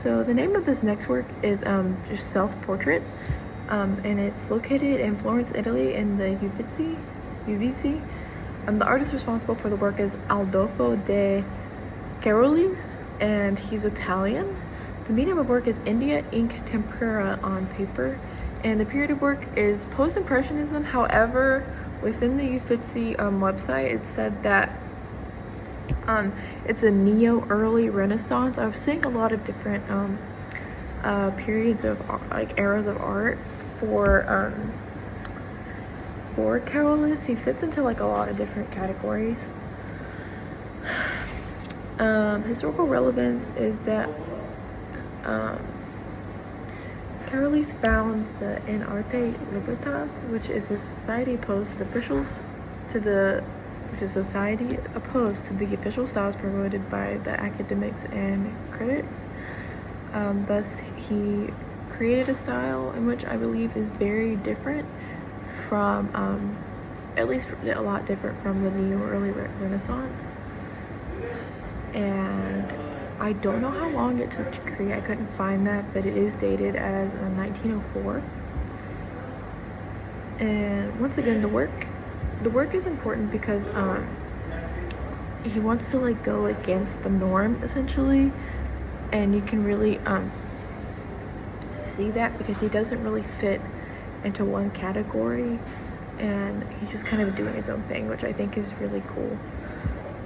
So the name of this next work is just Self-Portrait, and it's located in Florence, Italy, in the Uffizi. The artist responsible for the work is Adolfo de Carolis, and he's Italian. The medium of work is India ink tempera on paper, and the period of work is post-impressionism. However, within the Uffizi website, it said that it's a neo-early Renaissance. I was seeing a lot of different periods of like eras of art for Carolis. He fits into like a lot of different categories. Historical relevance is that Carolis found the In Arte Libertas, which is a society opposed to the official styles promoted by the academics and critics. Thus, he created a style in which I believe is very different from, at least a lot different from the neo-early Renaissance. And I don't know how long it took to create. I couldn't find that, but it is dated as 1904. And once again, the work is important because he wants to like go against the norm essentially, and you can really see that because he doesn't really fit into one category, and he's just kind of doing his own thing, which I think is really cool.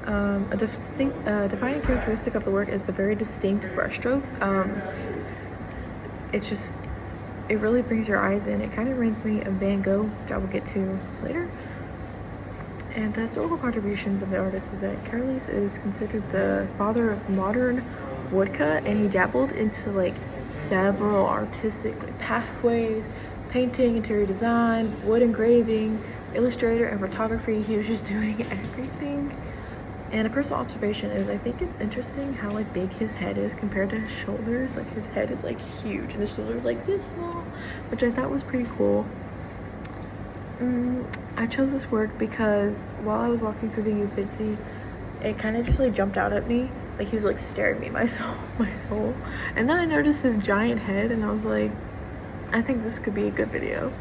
A defining characteristic of the work is the very distinct brushstrokes. It really brings your eyes in. It kind of reminds me of Van Gogh, which I will get to later. And the historical contributions of the artist is that Carolis is considered the father of modern woodcut, and he dabbled into like several artistic like pathways: painting, interior design, wood engraving, illustrator, and photography. He was just doing everything. And a personal observation is I think it's interesting how like big his head is compared to his shoulders. Like his head is like huge and his shoulders like this small, which I thought was pretty cool. I chose this work because while I was walking through the Uffizi, it kind of just like jumped out at me. Like he was like staring me, my soul. And then I noticed his giant head and I was like, I think this could be a good video.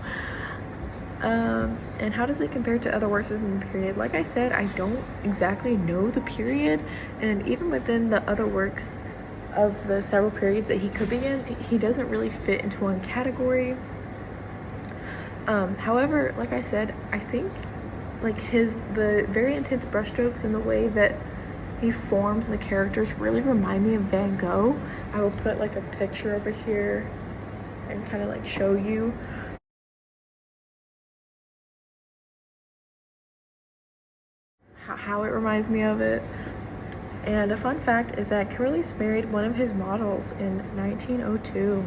And how does it compare to other works within the period? Like I said, I don't exactly know the period, and even within the other works of the several periods that he could be in, he doesn't really fit into one category. However, like I said, I think like the very intense brushstrokes and the way that he forms the characters really remind me of Van Gogh. I will put like a picture over here and kind of like show you how it reminds me of it. And a fun fact is that Carolis married one of his models in 1902.